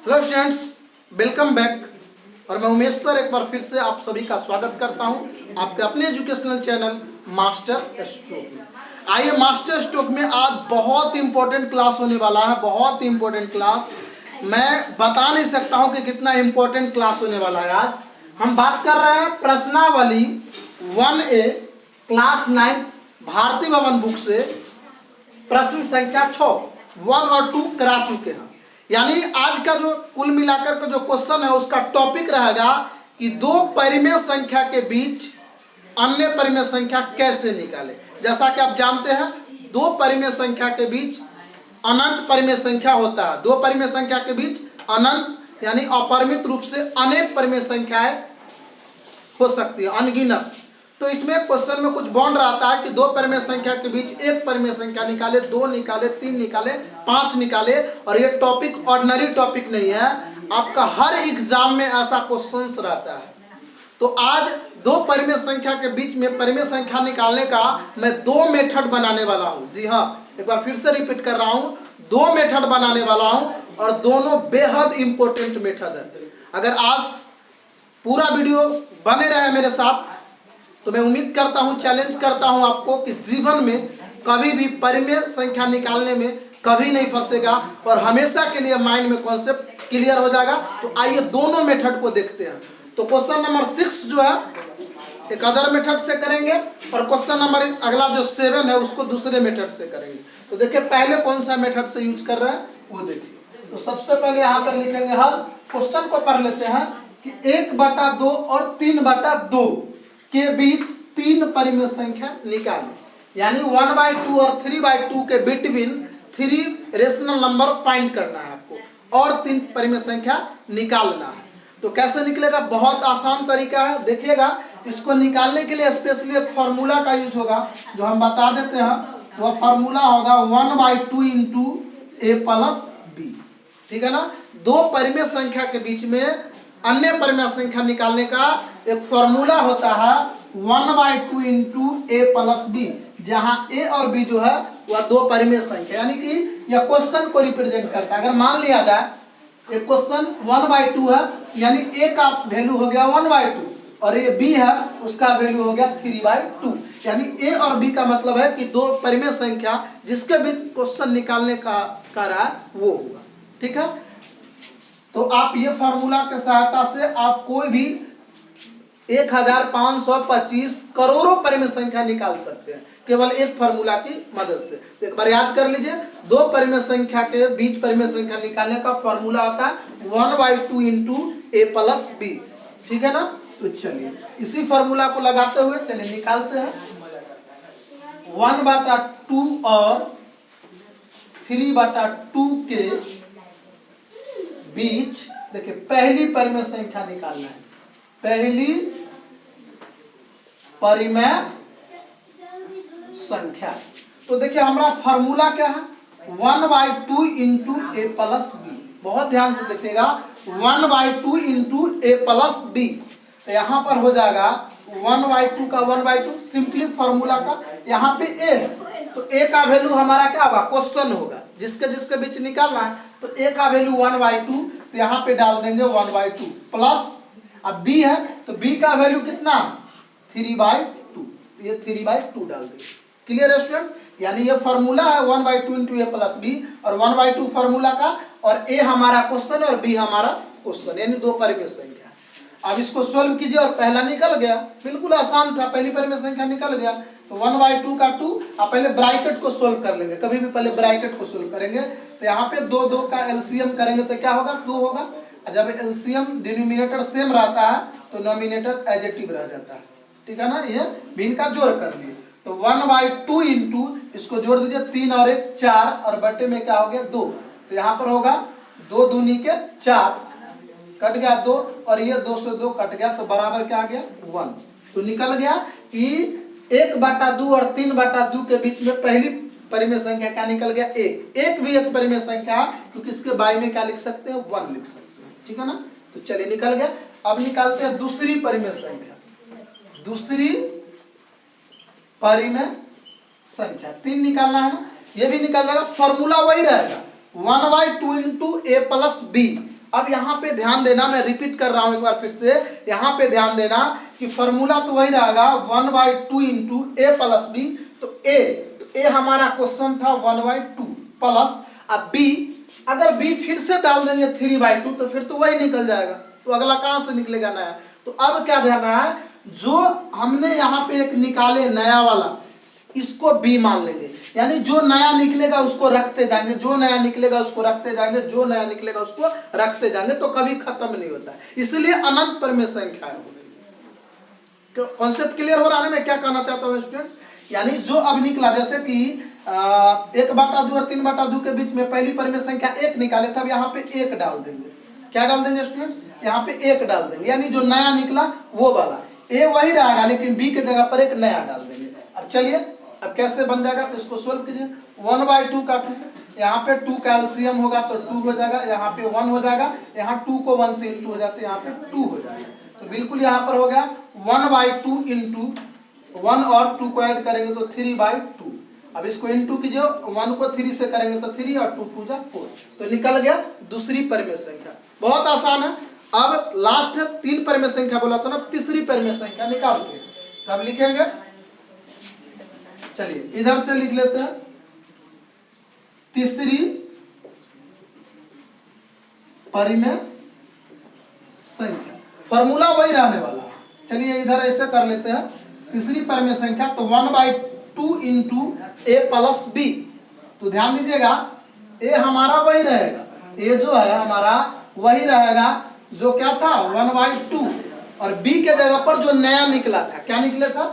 Hello students, welcome back. और मैं Umesh sir एक बार फिर से आप सभी का स्वागत करता हूं आपके अपने एजुकेशनल चैनल मास्टर स्ट्रोक में। आइए, मास्टर स्ट्रोक में आज बहुत इंपॉर्टेंट क्लास होने वाला है, बहुत इंपॉर्टेंट क्लास। मैं बता नहीं सकता हूं कि कितना इंपॉर्टेंट क्लास होने वाला है। आज हम बात कर रहे हैं प्रश्नावली 1A क्लास 9 भारती भवन बुक से प्रश्न संख्या 6 1 और 2 करा चुके हैं। यानी आज का जो कुल मिलाकर का जो क्वेश्चन है उसका टॉपिक रहेगा कि दो परिमेय संख्या के बीच अन्य परिमेय संख्या कैसे निकाले। जैसा कि आप जानते हैं, दो परिमेय संख्या के बीच अनंत परिमेय संख्या होता है। दो परिमेय संख्या के बीच अनंत यानी अपरिमित रूप से अनेक परिमेय संख्याएं हो सकती है, अनगिनत। तो इसमें क्वेश्चन में कुछ बॉन्ड रहता है कि दो परिमेय संख्या के बीच एक परिमेय संख्या निकाले, दो निकाले, तीन निकाले, पांच निकाले। और ये टॉपिक ऑर्डिनरी टॉपिक नहीं है, आपका हर एग्जाम में ऐसा क्वेश्चन रहता है। तो आज दो परिमेय संख्या के बीच में परिमेय संख्या निकालने का मैं दो मेथड बनाने वाला हूं। जी हाँ, एक बार फिर से रिपीट कर रहा हूं, दो मेथड बनाने वाला हूं और दोनों बेहद इंपॉर्टेंट मेथड है। अगर आज पूरा वीडियो बने रहे मेरे साथ तो मैं उम्मीद करता हूं, चैलेंज करता हूं आपको कि जीवन में कभी भी परिमेय संख्या निकालने में कभी नहीं फंसेगा और हमेशा के लिए माइंड में कॉन्सेप्ट क्लियर हो जाएगा। तो आइए दोनों मेथड को देखते हैं। तो क्वेश्चन नंबर 6 जो है एक अदर मेथड से करेंगे और क्वेश्चन नंबर अगला जो 7 है उसको दूसरे मेथड से करेंगे। तो देखिए पहले कौन सा मेथड से यूज कर रहे हैं वो देखिए। तो सबसे पहले यहाँ पर लिखेंगे हल। क्वेश्चन को पढ़ लेते हैं कि 1/2 और 3/2 के बीच तीन परिमेय संख्या निकालें। यानी 1/2 और 3/2 के बिटवीन 3 रेशनल नंबर फाइंड करना है आपको और तीन परिमेय संख्या निकालना है। तो कैसे निकलेगा? बहुत आसान तरीका है, देखिएगा। इसको निकालने के लिए स्पेशली एक फार्मूला का यूज होगा जो हम बता देते हैं। वह फार्मूला होगा 1/2 इंटू a प्लस b। ठीक है ना? दो परिमेय संख्या के बीच में अन्य परिमेय संख्या निकालने का एक फॉर्मूला होता है 1/2 इंटू a प्लस b, जहां a और b जो है वह दो परिमेय संख्या, यानी कि यह क्वेश्चन को रिप्रेजेंट करता है। अगर मान लिया जाए एक क्वेश्चन 1/2 है, यानी a का वैल्यू हो गया 1/2 और ये b है उसका वैल्यू हो गया 3/2। यानी a और b का मतलब है कि दो परिमेय संख्या जिसके बीच क्वेश्चन निकालने का रहा वो हुआ। ठीक है? तो आप ये फार्मूला के सहायता से आप कोई भी 1525 करोड़ों परिमेय संख्या निकाल सकते हैं केवल एक फार्मूला की मदद से। तो एक बार याद कर लीजिए, दो परिमेय संख्या के बीच परिमेय संख्या निकालने का फार्मूला होता है 1/2 इंटू a प्लस b। ठीक है ना? तो चलिए इसी फार्मूला को लगाते हुए चलिए निकालते हैं। 1/2 और 3/2 के बीच देखिए पहली परिमेय संख्या निकालना है। पहली परिमेय संख्या, तो देखिए हमारा फार्मूला क्या है 1/2 इंटू a प्लस b। बहुत ध्यान से देखिएगा, 1/2 इंटू a प्लस b। तो यहां पर हो जाएगा 1/2 का 1/2 सिंपली फार्मूला का। यहाँ पे a है तो a का वैल्यू हमारा क्या होगा? क्वेश्चन होगा, जिसके जिसके बीच निकालना है। तो a का वैल्यू 1/2, तो यहाँ पे डाल देंगे 1/2 प्लस। अब b है तो b का वैल्यू कितना? 3/2, ये 3/2 डाल देंगे। क्लियर है स्टूडेंट्स? यानी ये फार्मूला है 1/2 इंटू a प्लस b और 1/2 फार्मूला का, और a हमारा क्वेश्चन और b हमारा क्वेश्चन, यानी दो परिमेय संख्या। अब इसको सोल्व कीजिए और पहला निकल गया, बिल्कुल आसान था, पहली परिमेय संख्या निकल गया। तो 1/2 का 2, आप पहले ब्रैकेट को सोल्व कर लेंगे, कभी भी पहले ब्रैकेट को सोल्व करेंगे। तो यहाँ पे 2 का एलसीएम करेंगे तो क्या होगा? 2 होगा। जब एलसीएम डिनोमिनेटर सेम रहता है तो नोमिनेटर एडिटिव रह जाता है। ठीक है ना? ये भिन्न का जोड़ कर लिए। तो 1/2 इंटू इसको जोड़ दीजिए, 3 और 1 4 और बटे में क्या हो गया 2। तो यहाँ पर होगा 2 दूनी के 4, कट गया 2 और ये 2 से 2 कट गया, तो बराबर क्या आ गया 1। तो निकल गया कि 1/2 और 3/2 के बीच में पहली परिमेय संख्या क्या निकल गया? एक भी एक परिमेय संख्या, क्योंकि इसके बाई में क्या लिख सकते हैं? 1 लिख सकते हैं। ठीक है ना? तो चलिए निकल गया। अब निकालते हैं दूसरी परिमेय संख्या। दूसरी परिमेय संख्या 3 निकालना है ना, ये भी निकल जाएगा, फॉर्मूला वही रहेगा 1/2 इंटू a प्लस b। अब यहाँ पे ध्यान देना, मैं रिपीट कर रहा हूं एक बार फिर से, यहाँ पे ध्यान देना कि फॉर्मूला तो वही रहेगा 1/2 इंटू ए प्लस बी। तो ए हमारा क्वेश्चन था 1/2 प्लस, अब बी, अगर बी फिर से डाल देंगे 3/2 तो फिर तो वही निकल जाएगा, तो अगला कहां से निकलेगा नया। तो अब क्या ध्यान रहा है, जो हमने यहाँ पे एक निकाले नया वाला, इसको बी मान लेंगे, यानी जो नया निकलेगा उसको रखते जाएंगे, जो नया निकलेगा उसको रखते जाएंगे, जो नया निकलेगा उसको रखते जाएंगे, तो कभी खत्म नहीं होता है, इसलिए अनंत परिमेय संख्या होती है। कॉन्सेप्ट क्लियर हो रहा है? मैं क्या कहना चाहता हूँ स्टूडेंट्स, यानी जो अब निकला, जैसे कि 1/2 और 3/2 के बीच में पहली परिमेय संख्या 1 निकाले, तब यहाँ पे 1 डाल देंगे। क्या डाल देंगे स्टूडेंट्स? यहाँ पे 1 डाल देंगे, यानी जो नया निकला वो वाला, ए वही रहेगा लेकिन बी के जगह पर एक नया डाल देंगे। अब चलिए, अब कैसे बन जाएगा, तो इसको सोल्व कीजिए। 1/2 का 2, यहाँ पे 2 का एलसीएम होगा तो 2 हो जाएगा, यहाँ पे 1 हो जाएगा, यहाँ 2 को 1 से इंटू हो जाते हैं, यहाँ पे 2 हो जाएगा, तो बिल्कुल यहाँ पर हो गया 1/2 इंटू 1 और 2 को ऐड करेंगे तो 3/2। अब इसको इंटू कीजिए, 1 को 3 से करेंगे तो 3 और 2 2 4, तो निकल गया दूसरी परिमेय संख्या। बहुत आसान है। अब लास्ट है 3 परिमेय संख्या बोला था ना, तीसरी परिमेय संख्या निकालते हैं, तब लिखेंगे। चलिए इधर से लिख लेते हैं तीसरी परिमेय संख्या, फॉर्मूला वही रहने वाला है। चलिए इधर ऐसे कर लेते हैं, तीसरी परिमेय संख्या तो 1/2 इंटू ए प्लस बी। तो ध्यान दीजिएगा, ए हमारा वही रहेगा, ए जो है हमारा वही रहेगा, जो क्या था 1/2, और बी के जगह पर जो नया निकला था, क्या निकला था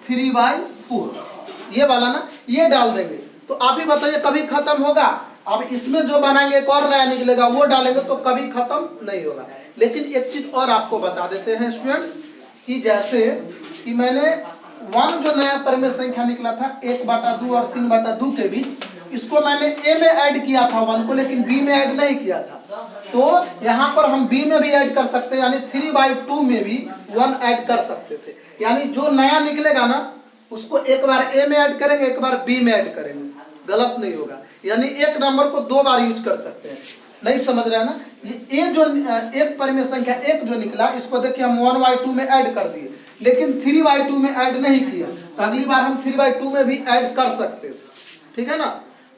3/4, ये वाला ना, ये डाल देंगे। तो आप ही बताइए कभी खत्म होगा? अब इसमें जो बनाएंगे एक और नया निकलेगा, वो डालेंगे तो कभी खत्म नहीं होगा। लेकिन एक चीज और आपको बता देते हैं स्टूडेंट्स, कि जैसे कि मैंने 1 जो नया परिमेय संख्या निकला था 1/2 और 3/2 के बीच, इसको मैंने ए में ऐड किया था 1 को, लेकिन बी में ऐड नहीं किया था। तो यहाँ पर हम बी में भी ऐड कर सकते हैं, यानी 3/2 में भी 1 ऐड कर सकते थे। यानी जो नया निकलेगा ना, उसको एक बार ए में ऐड करेंगे, एक बार बी में ऐड करेंगे, गलत नहीं होगा। यानी एक नंबर को 2 बार यूज कर सकते हैं। नहीं समझ रहे हैं ना? ये जो एक परिमेय संख्या 1 जो निकला, इसको देखिए हम 1/2 में ऐड कर दिए, लेकिन 3/2 में ऐड नहीं किया, तो अगली बार हम 3/2 में भी ऐड कर सकते थे। ठीक है ना?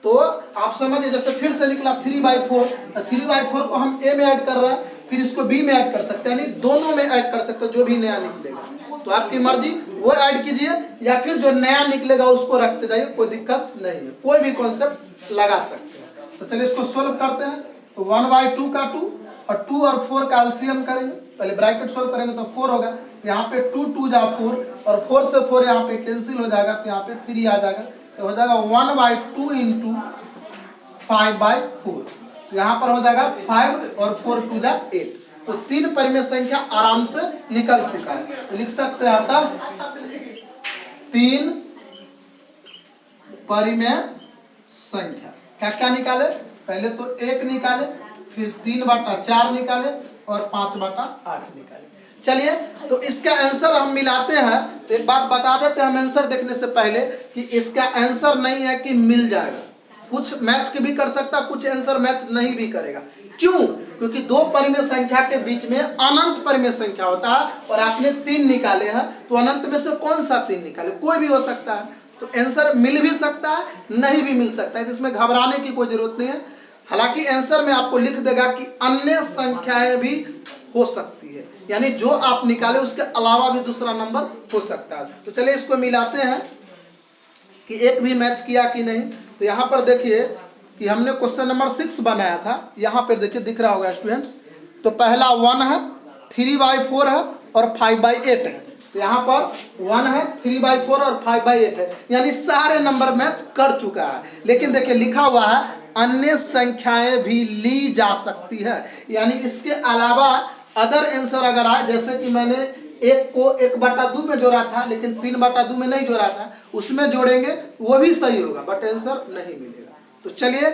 तो आप समझिए, जैसे फिर से निकला 3/4, तो 3/4 को हम ए में ऐड कर रहे हैं, फिर इसको बी में ऐड कर सकते हैं, यानी दोनों में ऐड कर सकते हैं, जो भी नया निकलेगा। तो आपकी मर्जी, वो ऐड कीजिए या फिर जो नया निकलेगा उसको रखते जाइए, कोई दिक्कत नहीं है, कोई भी कॉन्सेप्ट लगा सकते हैं। तो चलिए इसको सोल्व करते हैं। तो 1/2 का 2 और 2 और 4 का एलसीएम करेंगे, पहले ब्रैकेट सोल्व करेंगे तो 4 होगा, यहाँ पे 2 2 जा 4 और 4 से 4 यहाँ पे कैंसिल हो जाएगा, तो यहाँ पे 3 आ जाएगा, तो हो जाएगा 1/2 इंटू 5/4, यहाँ पर हो जाएगा 5 और 4 2 जा 8। तो 3 परिमेय संख्या आराम से निकल चुका है, तो लिख सकते हैं आता 3 परिमेय संख्या। क्या क्या निकाले? पहले तो 1 निकाले, फिर 3/4 निकाले और 5/8 निकाले। चलिए, तो इसका आंसर हम मिलाते हैं। तो एक बात बता देते हैं हम आंसर देखने से पहले, कि इसका आंसर नहीं है कि मिल जाएगा, कुछ मैच भी कर सकता, कुछ आंसर मैच नहीं भी करेगा। क्यों? क्योंकि 2 परिमेय संख्या के बीच में अनंत परिमेय संख्या होता है, और आपने 3 निकाले हैं, तो अनंत में से कौन सा 3 निकाले? कोई भी हो सकता है। तो आंसर मिल भी सकता है, नहीं भी मिल सकता है, जिसमें घबराने की कोई जरूरत नहीं है। हालांकि आंसर में आपको लिख देगा कि अन्य संख्याएं भी हो सकती है, यानी जो आप निकाले उसके अलावा भी दूसरा नंबर हो सकता है। तो चलिए इसको मिलाते हैं कि एक भी मैच किया कि नहीं। तो यहाँ पर देखिए कि हमने क्वेश्चन नंबर 6 बनाया था, यहाँ पर देखिए दिख रहा होगा स्टूडेंट्स। तो पहला 1 है, 3/4 है और 5/8 है। तो यहाँ पर 1 है, 3/4 और 5/8 है, यानी सारे नंबर मैच कर चुका है। लेकिन देखिए लिखा हुआ है अन्य संख्याएं भी ली जा सकती है, यानी इसके अलावा अदर आंसर अगर आए, जैसे कि मैंने 1 को 1/2 में जोड़ा था, लेकिन 3/2 में नहीं जोड़ा था, उसमें जोड़ेंगे वो भी सही होगा, बट आंसर नहीं मिलेगा। तो चलिए,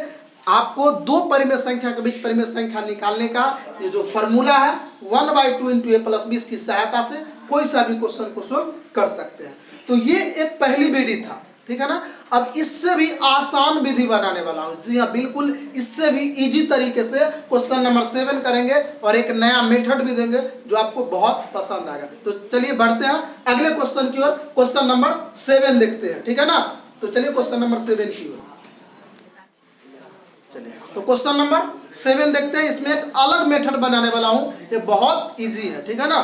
आपको 2 परिमेय संख्या के बीच परिमेय संख्या निकालने का ये जो फॉर्मूला है 1/2 इंटू ए प्लस बी, इसकी सहायता से कोई सा भी क्वेश्चन को सोल्व कर सकते हैं। तो ये एक पहली विधि था। ठीक है ना। अब इससे भी आसान विधि बनाने वाला हूं, जी हाँ बिल्कुल, इससे भी इजी तरीके से क्वेश्चन नंबर 7 करेंगे और एक नया मेथड भी देंगे जो आपको बहुत पसंद आएगा। तो चलिए बढ़ते हैं अगले क्वेश्चन की ओर। क्वेश्चन नंबर 7 देखते हैं, ठीक है ना। तो चलिए क्वेश्चन नंबर 7 की ओर चलिए। तो क्वेश्चन नंबर 7 देखते हैं। इसमें एक अलग मेथड बनाने वाला हूं, ये बहुत इजी है, ठीक है ना।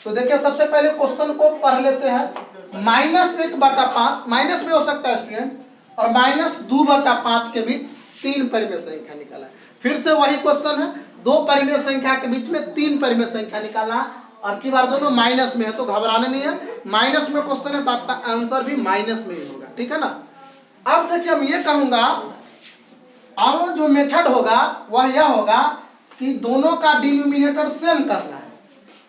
तो देखिए सबसे पहले क्वेश्चन को पढ़ लेते हैं। -1/5 माइनस में हो सकता है स्टूडेंट, और -2/5 के बीच 3 परिमेय संख्या निकाला है। फिर से वही क्वेश्चन है, 2 परिमेय संख्या के बीच में 3 परिमेय संख्या निकालना है। अब की बार दोनों माइनस में है तो घबराना नहीं है, माइनस में क्वेश्चन है तो आपका आंसर भी माइनस में ही होगा, ठीक है ना। अब देखिए हम ये कहूंगा, अब जो मेथड होगा वह यह होगा कि दोनों का डिनोमिनेटर सेम करना है।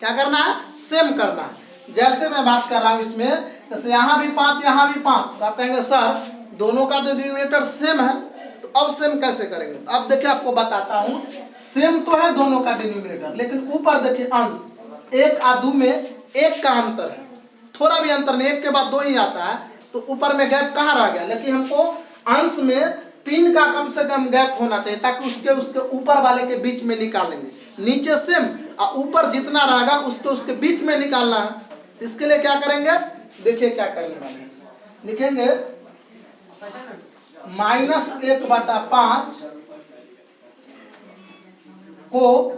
क्या करना है? सेम करना है। जैसे मैं बात कर रहा हूं इसमें, जैसे यहाँ भी 5 यहाँ भी 5, तो आप कहेंगे सर दोनों का डिनोमिनेटर सेम है, तो अब सेम कैसे करेंगे? तो अब देखिए आपको बताता हूं, सेम तो है दोनों का डिनोमिनेटर, लेकिन ऊपर देखिए अंश 1 और 2 में 1 का अंतर है, थोड़ा भी अंतर नहीं, 1 के बाद 2 ही आता है, तो ऊपर में गैप कहाँ रह गया। लेकिन हमको अंश में 3 का कम से कम गैप होना चाहिए, ताकि उसके ऊपर वाले के बीच में निकालेंगे। नीचे सेम और ऊपर जितना रहेगा उसके बीच में निकालना है। इसके लिए क्या करेंगे, देखिए क्या करने वाले हैं। लिखेंगे -1/5 को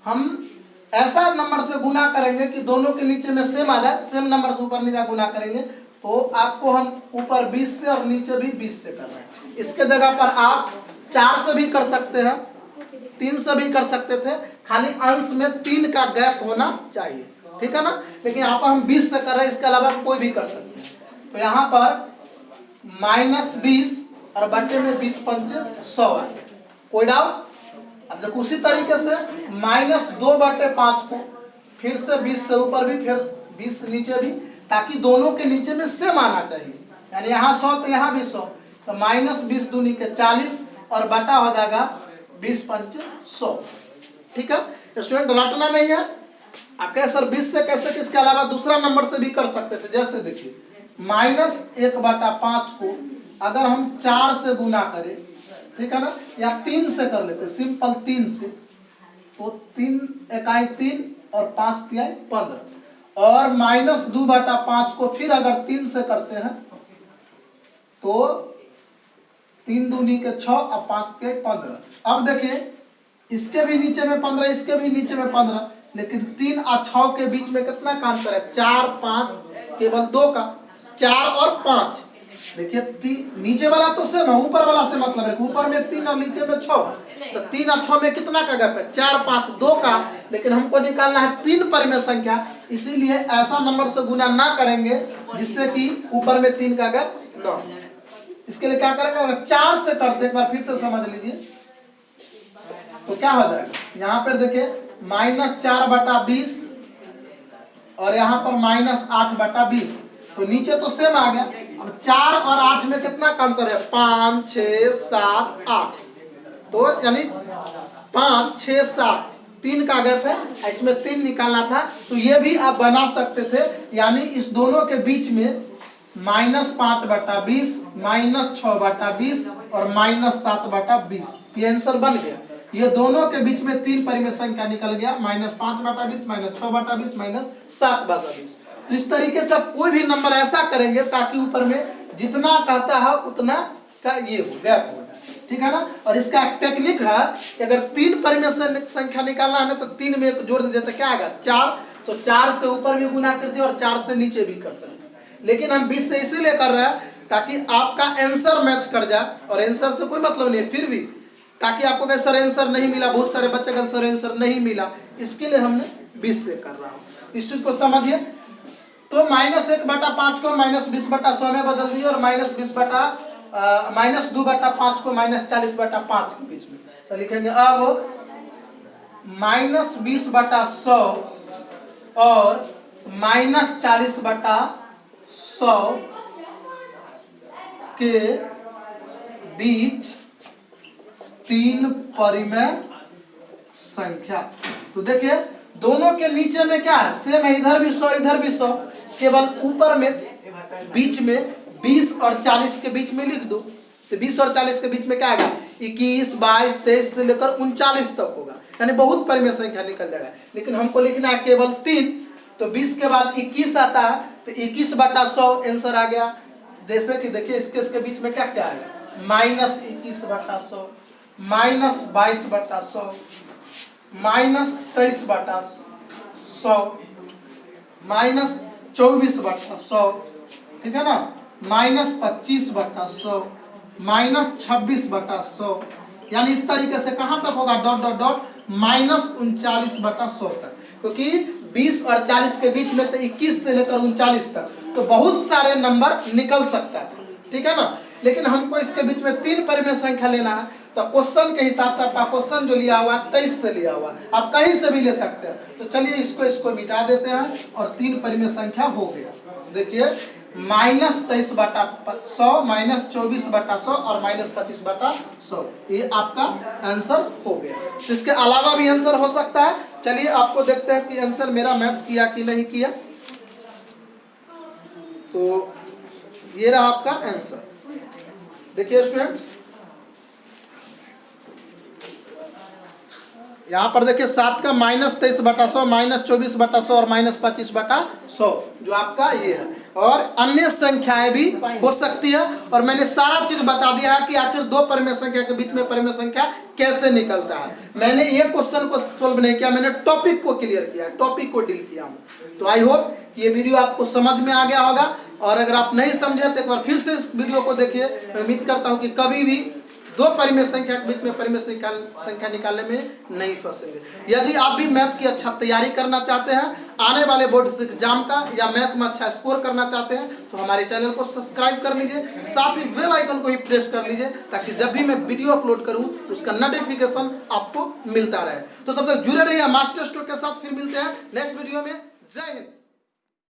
हम ऐसा नंबर से गुना करेंगे कि दोनों के नीचे में सेम आ जाए, सेम नंबर से ऊपर नीचे गुना करेंगे, तो आपको हम ऊपर 20 से और नीचे भी 20 से कर रहे हैं। इसके जगह पर आप 4 से भी कर सकते हैं, 3 से भी कर सकते थे, खाली अंश में 3 का गैप होना चाहिए, ठीक है ना। लेकिन यहाँ पर हम 20 से कर रहे हैं, इसके अलावा कोई भी कर सकते हैं। तो यहाँ पर -20 और बटे में 20 पंचे 100 आ गया, कोई डाउट? अब देखो उसी तरीके से -2/5 को फिर से 20 से ऊपर भी, फिर 20 से नीचे भी, ताकि दोनों के नीचे में सेम आना चाहिए। यानी यहाँ 100 तो यहाँ भी 100, तो -20 दूनी के 40 और बटा हो जाएगा 20 पंचे 100, ठीक है। स्टूडेंट रटना नहीं है। आप कहे सर 20 से कैसे, इसके अलावा दूसरा नंबर से भी कर सकते थे। जैसे देखिए -1/5 को अगर हम 4 से गुना करें, ठीक है ना, या 3 से कर लेते, सिंपल 3 से, तो 3 इकाई 3 और 5 तिहाई 15, और -2/5 को फिर अगर 3 से करते हैं तो 3 दूनी के 6 और 5 तिहाई 15। अब देखिए इसके भी नीचे में 15, इसके भी नीचे में 15, लेकिन 3 और 6 के बीच में कितना का अंतर है? 4 5, केवल 2 का, 4 और 5। देखिए नीचे वाला तो सेम है, ऊपर वाला से मतलब है, ऊपर में 3 और नीचे में 6, तो 3 और 6 में कितना का गैप है? 4 5 2 का। लेकिन हमको निकालना है 3 परिमेय संख्या, इसीलिए ऐसा नंबर से गुना ना करेंगे जिससे कि ऊपर में 3 का गैप न हो। इसके लिए क्या करेंगे, अगर 4 से करते, एक बार फिर से समझ लीजिए, तो क्या हो जाएगा? यहाँ पर देखिए -4/20 और यहाँ पर -8/20, तो नीचे तो सेम आ गया। अब 4 और 8 में कितना का अंतर है? 5 6 7 8, तो यानी 5 6 7 3 का गैप है, इसमें 3 निकालना था। तो ये भी आप बना सकते थे, यानी इस दोनों के बीच में -5/20 -6/20 और -7/20, ये आंसर बन गया। ये दोनों के बीच में 3 परिमेय संख्या निकल गया, -5/20 -6/20 -7/20। तो इस तरीके से आप कोई भी नंबर ऐसा करेंगे ताकि ऊपर में जितना कहता है उतना का ये हो, गैप हो जाए, ठीक है ना। और इसका एक टेक्निक है कि अगर 3 परिमेय संख्या निकालना है ना, तो 3 में 1 जोड़ दीजिए तो क्या आएगा? 4, तो 4 से ऊपर भी गुना कर दिए और 4 से नीचे भी कर सकते। लेकिन हम 20 से इसीलिए कर रहे हैं ताकि आपका आंसर मैच कर जाए, और आंसर से कोई मतलब नहीं है, फिर भी ताकि आपको कहीं सर आंसर नहीं मिला, बहुत सारे बच्चे का सर आंसर नहीं मिला, इसके लिए हमने 20 से कर रहा हूँ। इस चीज को समझिए। तो -1/5 को -20/100 में बदल दिए, और -2/5 को -40/5 के बीच में, तो लिखेंगे अब -20/100 और -40/100 के बीच 3 परिमेय संख्या। तो देखिए दोनों के नीचे में क्या है? सेम है, इधर भी 100 इधर भी 100, केवल ऊपर में बीच में 20 और 40 के बीच में लिख दो, तो 20 और 40 के बीच में क्या आएगा 21, 22, 23 से लेकर 39 तक होगा, यानी बहुत परिमेय संख्या निकल जाएगा। लेकिन हमको लिखना है केवल 3, तो 20 के बाद 21 आता है, तो 21/100 आंसर आ गया। जैसे कि देखिए इसके बीच में क्या क्या आएगा, -21/100, -22/100, -23/100, -24/100, ठीक है ना, -25/100, -26/100, यानी इस तरीके से कहां तक होगा, डॉट डॉट डॉट -39/100 तक, क्योंकि 20 और 40 के बीच में तो 21 से लेकर 39 तक तो बहुत सारे नंबर निकल सकता था, ठीक है ना। लेकिन हमको इसके बीच में 3 परिमेय संख्या लेना है, तो क्वेश्चन के हिसाब से आपका क्वेश्चन जो लिया हुआ है 23 से लिया हुआ, आप कहीं से भी ले सकते हैं। तो चलिए इसको मिटा देते हैं और 3 परिमेय संख्या हो गया। देखिए -23/100, -24/100 और -25/100, ये आपका आंसर हो गया। तो इसके अलावा भी आंसर हो सकता है। चलिए आपको देखते हैं कि आंसर मेरा मैच किया कि नहीं किया। तो ये रहा आपका आंसर। देखिए स्टूडेंट्स, यहाँ पर देखिए 7 का -23/100, -24/100 और -25/100 जो आपका ये है। और अन्य संख्याएं भी हो सकती है, और मैंने सारा चीज बता दिया है कि आखिर 2 परिमेय संख्या के बीच में परिमेय संख्या कैसे निकलता है। मैंने ये क्वेश्चन को सोल्व नहीं किया, मैंने टॉपिक को क्लियर किया, टॉपिक को डील किया हूँ। तो आई होप कि ये वीडियो आपको समझ में आ गया होगा, और अगर आप नहीं समझे तो एक बार फिर से इस वीडियो को देखिए। मैं उम्मीद करता हूँ कि कभी भी 2 परिमेय संख्या के बीच में परिमेय संख्या निकालने में नहीं फंसेंगे। यदि आप भी मैथ की अच्छा तैयारी करना चाहते हैं, आने वाले बोर्ड एग्जाम का, या मैथ में अच्छा स्कोर करना चाहते हैं, तो हमारे चैनल को सब्सक्राइब कर लीजिए, साथ ही बेल आइकन को भी प्रेस कर लीजिए, ताकि जब भी मैं वीडियो अपलोड करूं उसका नोटिफिकेशन आपको मिलता रहे। तो तब तक जुड़े रहिए मास्टर स्ट्रोक के साथ। फिर मिलते हैं नेक्स्ट वीडियो में। जय हिंद।